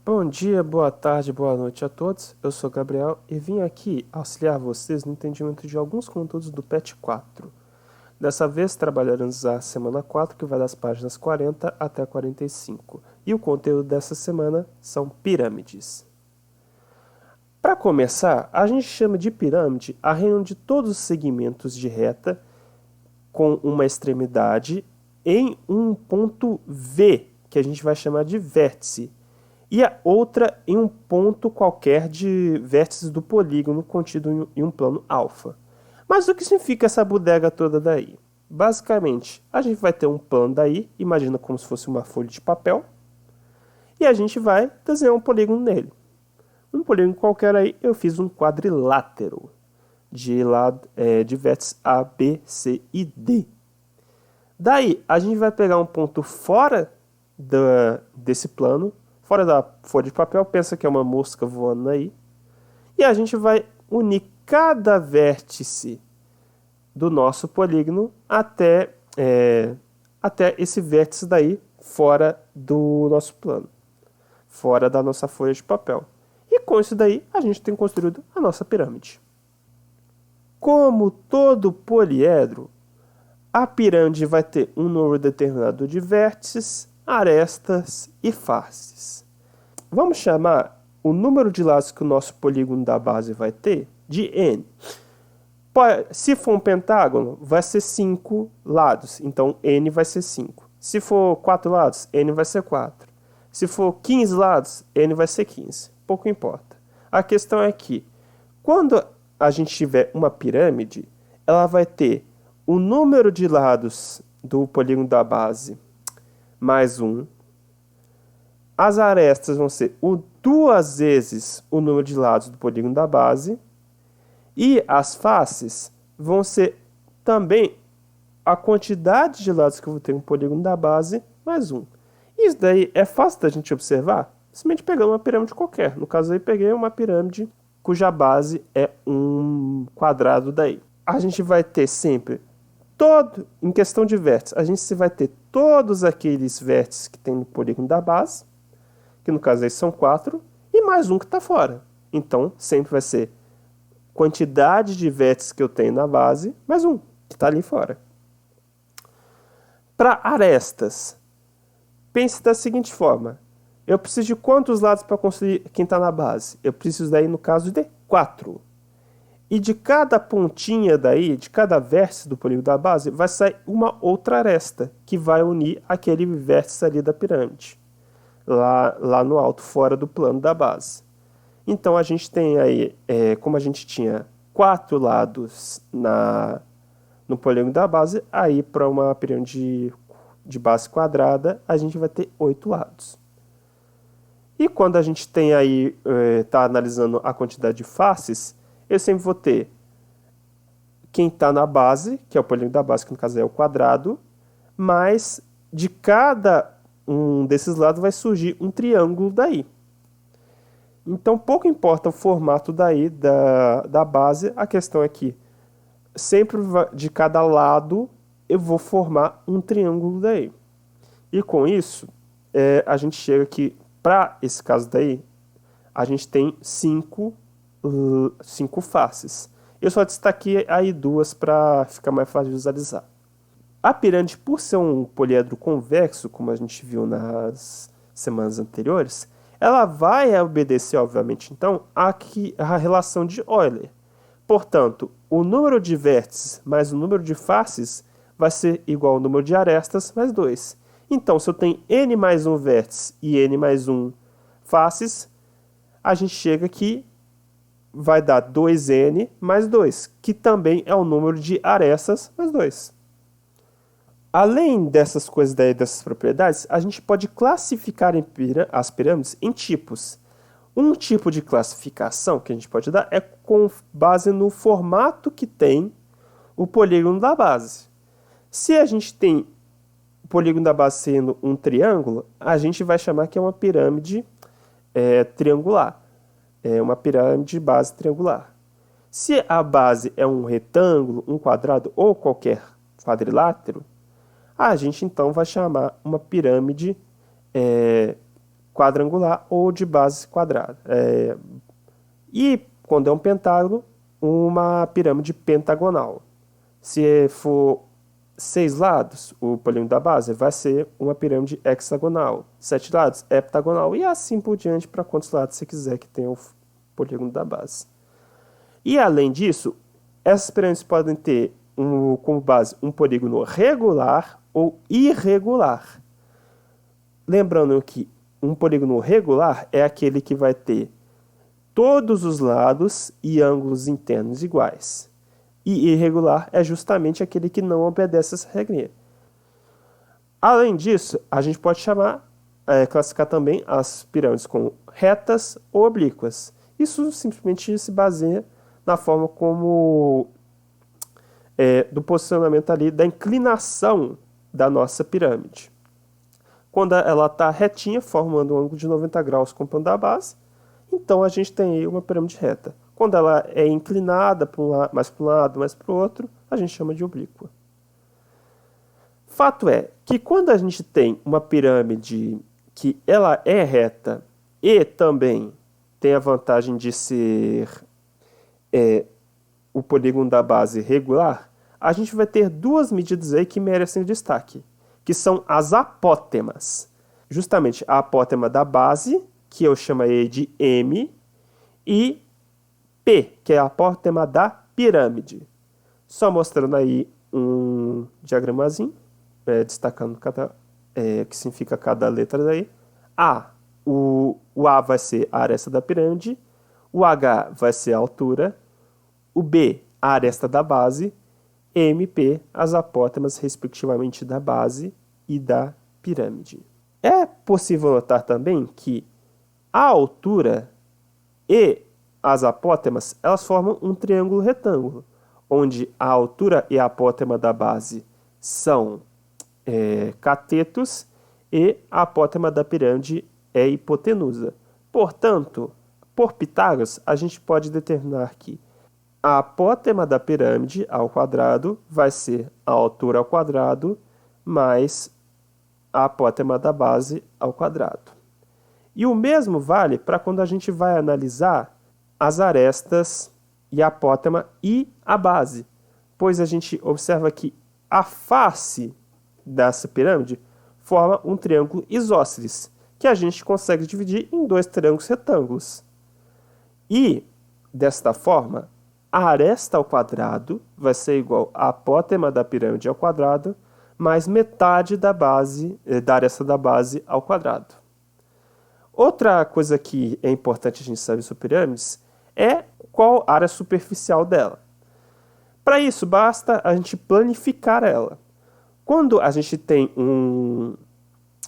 Bom dia, boa tarde, boa noite a todos. Eu sou Gabriel e vim aqui auxiliar vocês no entendimento de alguns conteúdos do PET 4. Dessa vez trabalharemos a semana 4, que vai das páginas 40 até 45. E o conteúdo dessa semana são pirâmides. Para começar, a gente chama de pirâmide a reunião de todos os segmentos de reta com uma extremidade em um ponto V, que a gente vai chamar de vértice, e a outra em um ponto qualquer de vértices do polígono contido em um plano alfa. Mas o que significa essa bodega toda daí? Basicamente, a gente vai ter um plano daí, imagina como se fosse uma folha de papel, e a gente vai desenhar um polígono nele. Um polígono qualquer aí, eu fiz um quadrilátero de vértices A, B, C e D. Daí, a gente vai pegar um ponto fora desse plano, fora da folha de papel, pensa que é uma mosca voando aí, e a gente vai unir cada vértice do nosso polígono até esse vértice daí fora do nosso plano, fora da nossa folha de papel. E com isso daí, a gente tem construído a nossa pirâmide. Como todo poliedro, a pirâmide vai ter um número determinado de vértices, arestas e faces. Vamos chamar o número de lados que o nosso polígono da base vai ter de n. Se for um pentágono, vai ser 5 lados, então n vai ser 5. Se for 4 lados, n vai ser 4. Se for 15 lados, n vai ser 15. Pouco importa. A questão é que, quando a gente tiver uma pirâmide, ela vai ter o número de lados do polígono da base mais 1. As arestas vão ser 2 vezes o número de lados do polígono da base. E as faces vão ser também a quantidade de lados que eu vou ter no polígono da base mais 1. Isso daí é fácil da gente observar, simplesmente pegando uma pirâmide qualquer. No caso aí, peguei uma pirâmide cuja base é um quadrado daí. A gente vai ter sempre em questão de vértices, a gente vai ter todos aqueles vértices que tem no polígono da base, que no caso aí são 4, e mais um que está fora. Então, sempre vai ser quantidade de vértices que eu tenho na base, mais um, que está ali fora. Para arestas, pense da seguinte forma. Eu preciso de quantos lados para construir quem está na base? Eu preciso daí, no caso, de 4. E de cada pontinha daí, de cada vértice do polígono da base, vai sair uma outra aresta, que vai unir aquele vértice ali da pirâmide, lá no alto, fora do plano da base. Então, a gente tem aí, como a gente tinha 4 lados no polígono da base, aí para uma pirâmide de base quadrada, a gente vai ter 8 lados. E quando a gente tem aí, está analisando a quantidade de faces, eu sempre vou ter quem está na base, que é o polígono da base, que no caso é o quadrado, mas de cada um desses lados vai surgir um triângulo daí. Então, pouco importa o formato daí da base, a questão é que sempre de cada lado eu vou formar um triângulo daí. E com isso, a gente chega que, para esse caso daí, a gente tem 5 faces. Eu só destaquei aí 2 para ficar mais fácil de visualizar. A pirâmide, por ser um poliedro convexo, como a gente viu nas semanas anteriores, ela vai obedecer, obviamente, então, a relação de Euler. Portanto, o número de vértices mais o número de faces vai ser igual ao número de arestas mais 2. Então, se eu tenho n mais 1 vértice e n mais 1 faces, a gente chega aqui, vai dar 2n mais 2, que também é o número de arestas mais 2. Além dessas coisas daí, dessas propriedades, a gente pode classificar as pirâmides em tipos. Um tipo de classificação que a gente pode dar é com base no formato que tem o polígono da base. Se a gente tem o polígono da base sendo um triângulo, a gente vai chamar que é uma pirâmide triangular. É uma pirâmide de base triangular. Se a base é um retângulo, um quadrado ou qualquer quadrilátero, a gente então vai chamar uma pirâmide quadrangular ou de base quadrada. E quando é um pentágono, uma pirâmide pentagonal. Se for 6 lados, o polígono da base vai ser uma pirâmide hexagonal. 7 lados, heptagonal. E assim por diante, para quantos lados você quiser que tenha o polígono da base. E além disso, essas pirâmides podem ter como base um polígono regular ou irregular. Lembrando que um polígono regular é aquele que vai ter todos os lados e ângulos internos iguais. E irregular é justamente aquele que não obedece essa regrinha. Além disso, a gente pode classificar também as pirâmides como retas ou oblíquas. Isso simplesmente se baseia na forma como do posicionamento ali, da inclinação da nossa pirâmide. Quando ela está retinha, formando um ângulo de 90 graus com o ponto da base, então a gente tem aí uma pirâmide reta. Quando ela é inclinada mais para um lado, mais para o outro, a gente chama de oblíqua. Fato é que quando a gente tem uma pirâmide que ela é reta e também tem a vantagem de ser o polígono da base regular, a gente vai ter duas medidas aí que merecem destaque, que são as apótemas. Justamente a apótema da base, que eu chamaria de M, e P, que é a apótema da pirâmide. Só mostrando aí um diagramazinho, destacando o que significa cada letra daí. O A vai ser a aresta da pirâmide, o H vai ser a altura, o B, a aresta da base, MP, as apótemas, respectivamente, da base e da pirâmide. É possível notar também que a altura e as apótemas, elas formam um triângulo retângulo, onde a altura e a apótema da base são catetos e a apótema da pirâmide é hipotenusa. Portanto, por Pitágoras, a gente pode determinar que a apótema da pirâmide ao quadrado vai ser a altura ao quadrado mais a apótema da base ao quadrado. E o mesmo vale para quando a gente vai analisar as arestas e a apótema e a base, pois a gente observa que a face dessa pirâmide forma um triângulo isósceles, que a gente consegue dividir em dois triângulos retângulos. E, desta forma, a aresta ao quadrado vai ser igual à apótema da pirâmide ao quadrado, mais metade da aresta da base ao quadrado. Outra coisa que é importante a gente saber sobre pirâmides é qual a área superficial dela. Para isso, basta a gente planificar ela. Quando a gente tem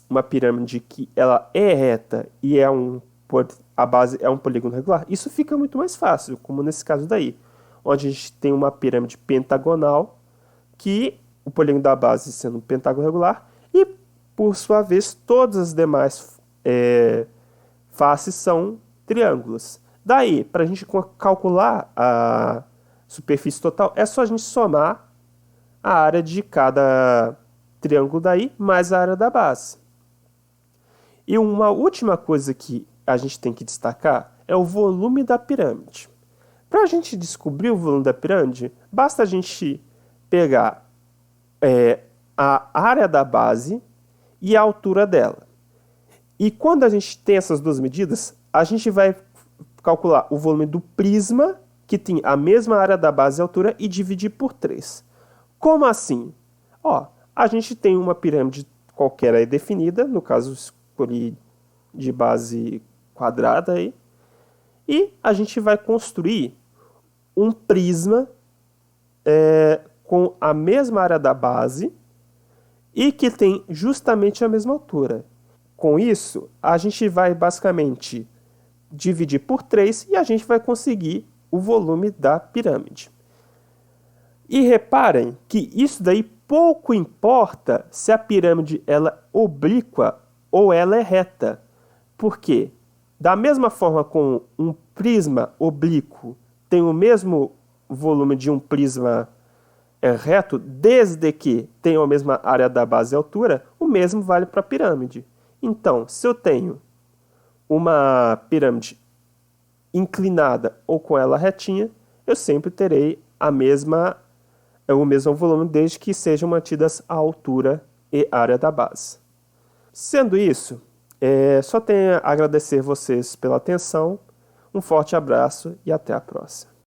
uma pirâmide que ela é reta e a base é um polígono regular, isso fica muito mais fácil, como nesse caso daí, onde a gente tem uma pirâmide pentagonal, que o polígono da base sendo um pentágono regular, e, por sua vez, todas as demais faces são triângulos. Daí, para a gente calcular a superfície total, é só a gente somar a área de cada triângulo daí, mais a área da base. E uma última coisa que a gente tem que destacar é o volume da pirâmide. Para a gente descobrir o volume da pirâmide, basta a gente pegar a área da base e a altura dela. E quando a gente tem essas duas medidas, a gente vai calcular o volume do prisma, que tem a mesma área da base e altura, e dividir por 3. Como assim? A gente tem uma pirâmide qualquer aí definida, no caso escolhi de base quadrada aí, e a gente vai construir um prisma com a mesma área da base e que tem justamente a mesma altura. Com isso, a gente vai basicamente dividir por 3 e a gente vai conseguir o volume da pirâmide. E reparem que isso daí pouco importa se a pirâmide ela é oblíqua ou ela é reta. Por quê? Da mesma forma como um prisma oblíquo tem o mesmo volume de um prisma reto, desde que tenha a mesma área da base e altura, o mesmo vale para a pirâmide. Então, se eu tenho uma pirâmide inclinada ou com ela retinha, eu sempre terei o mesmo volume desde que sejam mantidas a altura e área da base. Sendo isso, só tenho a agradecer vocês pela atenção, um forte abraço e até a próxima.